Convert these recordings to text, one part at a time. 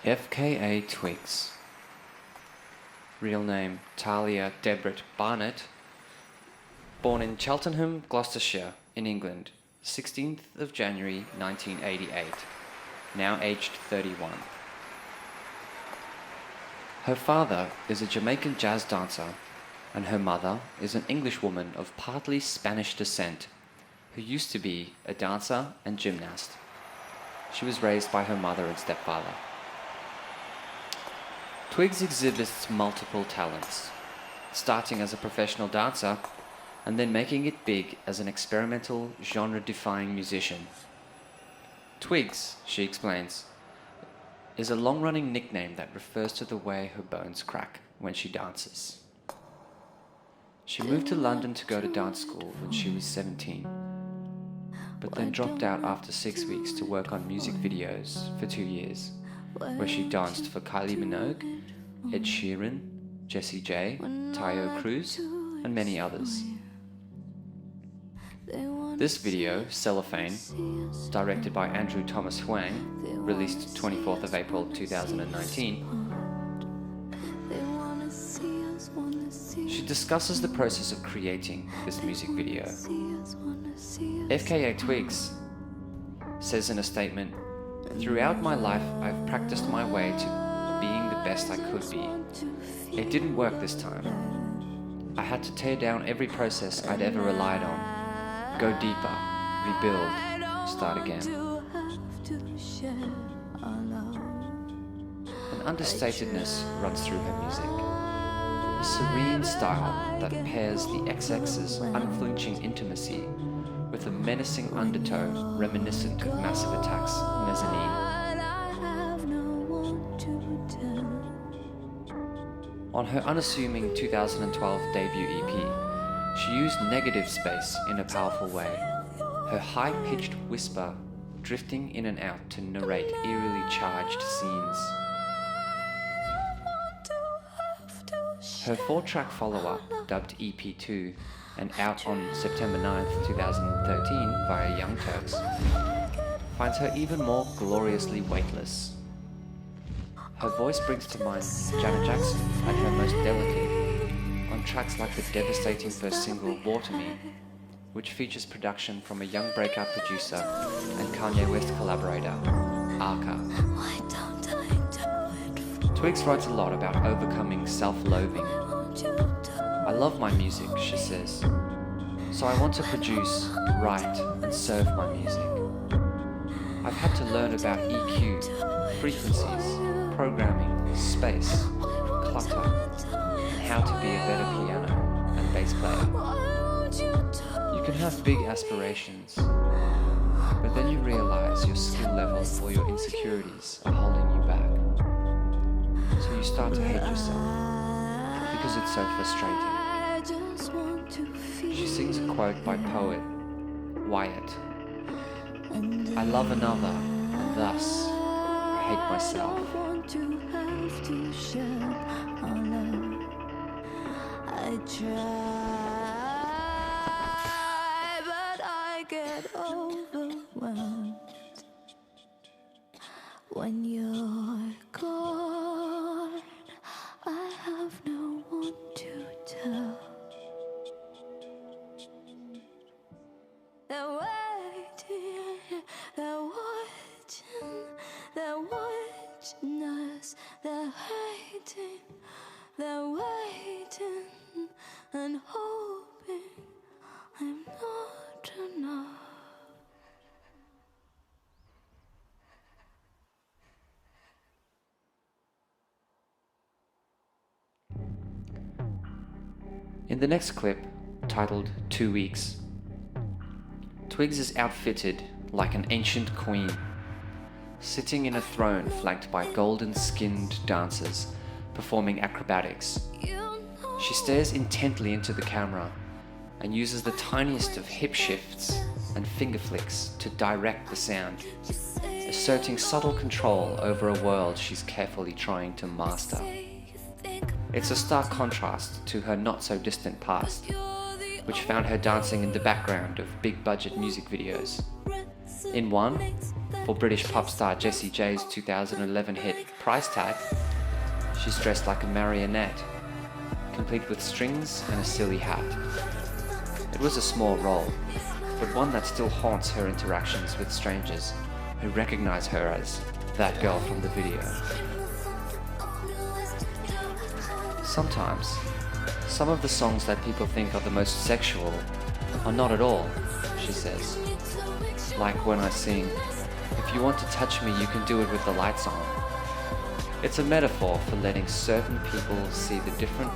FKA Twigs. Real name Talia Debret Barnett. Born in Cheltenham, Gloucestershire, in England, 16th of January 1988. Now aged 31. Her father is a Jamaican jazz dancer, and her mother is an Englishwoman of partly Spanish descent who used to be a dancer and gymnast. She was raised by her mother and stepfather. Twigs exhibits multiple talents, starting as a professional dancer and then making it big as an experimental, genre-defying musician. Twigs, she explains, is a long-running nickname that refers to the way her bones crack when she dances. She moved to London to go to dance school when she was 17, but then dropped out after 6 weeks to work on music videos for 2 years, where she danced for Kylie Minogue, Ed Sheeran, Jessie J, Tayo Cruz, and many others. This video, Cellophane, directed by Andrew Thomas Huang, released 24th of April 2019, she discusses the process of creating this music video. FKA Twigs says in a statement, "Throughout my life, I've practiced my way to being the best I could be. It didn't work this time. I had to tear down every process I'd ever relied on, go deeper, rebuild, start again." An understatedness runs through her music. A serene style that pairs the XX's unflinching intimacy with a menacing undertow reminiscent of Massive Attack's Mezzanine. On her unassuming 2012 debut EP, she used negative space in a powerful way, her high-pitched whisper drifting in and out to narrate eerily charged scenes. Her 4-track follow-up, dubbed EP2, and out on September 9th, 2013 via Young Turks, finds her even more gloriously weightless. Her voice brings to mind Janet Jackson at her most delicate, on tracks like the devastating first single, Water Me, which features production from a young breakout producer and Kanye West collaborator, Arca. Twigs writes a lot about overcoming self-loathing. "I love my music," she says, "so I want to produce, write, and serve my music. I've had to learn about EQ, frequencies, programming, space, clutter, and how to be a better piano and bass player. You can have big aspirations, but then you realize your skill level or your insecurities are holding you back. So you start to hate yourself because it's so frustrating." She sings a quote by poet Wyatt. "I love another, and thus I hate myself." I try, but I get overwhelmed when you're gone. I have no one to tell. They're waiting, they're watching, they're watching us, they're hating, they're waiting and hoping I'm not enough. In the next clip, titled 2 Weeks, Twigs is outfitted like an ancient queen, sitting in a throne flanked by golden-skinned dancers performing acrobatics. She stares intently into the camera and uses the tiniest of hip shifts and finger flicks to direct the sound, asserting subtle control over a world she's carefully trying to master. It's a stark contrast to her not-so-distant past, which found her dancing in the background of big-budget music videos. In one, for British pop star Jessie J's 2011 hit Price Tag, she's dressed like a marionette, complete with strings and a silly hat. It was a small role, but one that still haunts her interactions with strangers who recognize her as that girl from the video. Sometimes, some of the songs that people think are the most sexual are not at all, she says. Like when I sing, "If you want to touch me, you can do it with the lights on." It's a metaphor for letting certain people see the different,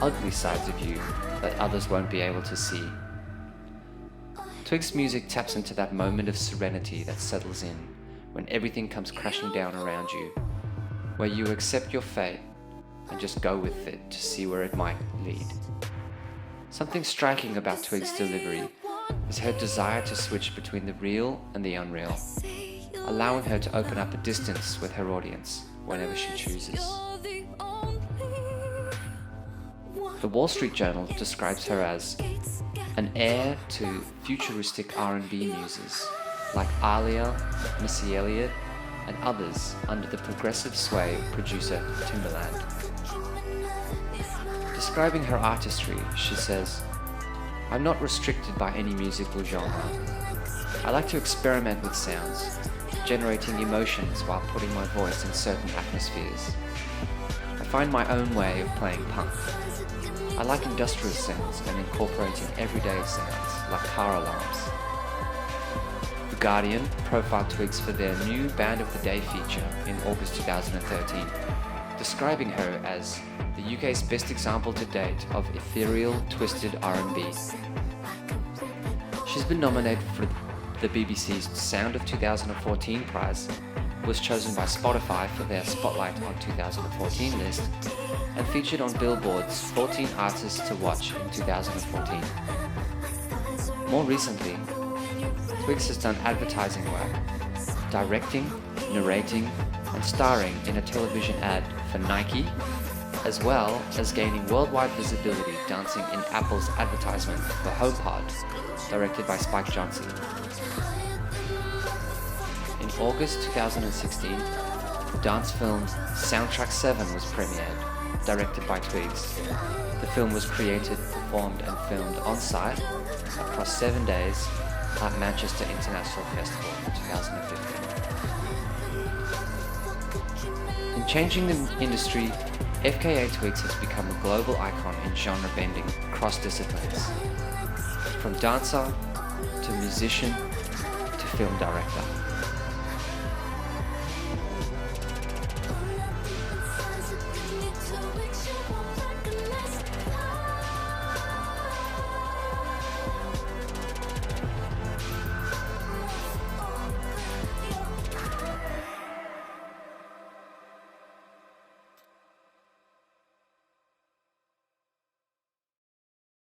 ugly sides of you that others won't be able to see. Twigs' music taps into that moment of serenity that settles in when everything comes crashing down around you, where you accept your fate and just go with it to see where it might lead. Something striking about Twigs' delivery is her desire to switch between the real and the unreal, allowing her to open up a distance with her audience whenever she chooses. The Wall Street Journal describes her as an heir to futuristic R&B muses like Alia, Missy Elliott, and others under the progressive sway of producer Timbaland. Describing her artistry, she says, "I'm not restricted by any musical genre. I like to experiment with sounds, generating emotions while putting my voice in certain atmospheres. I find my own way of playing punk. I like industrial sounds and incorporating everyday sounds like car alarms." The Guardian profiled Twigs for their new Band of the Day feature in August 2013, describing her as the UK's best example to date of ethereal, twisted R&B. She's been nominated for the BBC's Sound of 2014 prize, was chosen by Spotify for their Spotlight on 2014 list, and featured on Billboard's 14 Artists to Watch in 2014. More recently, Twigs has done advertising work, directing, narrating, and starring in a television ad for Nike, as well as gaining worldwide visibility dancing in Apple's advertisement for HomePod, directed by Spike Jonze. In August 2016, the dance film Soundtrack 7 was premiered, directed by Twigs. The film was created, performed and filmed on-site across 7 days at Manchester International Festival in 2015. In changing the industry, FKA Twigs has become a global icon in genre-bending cross disciplines, from dancer to musician to film director.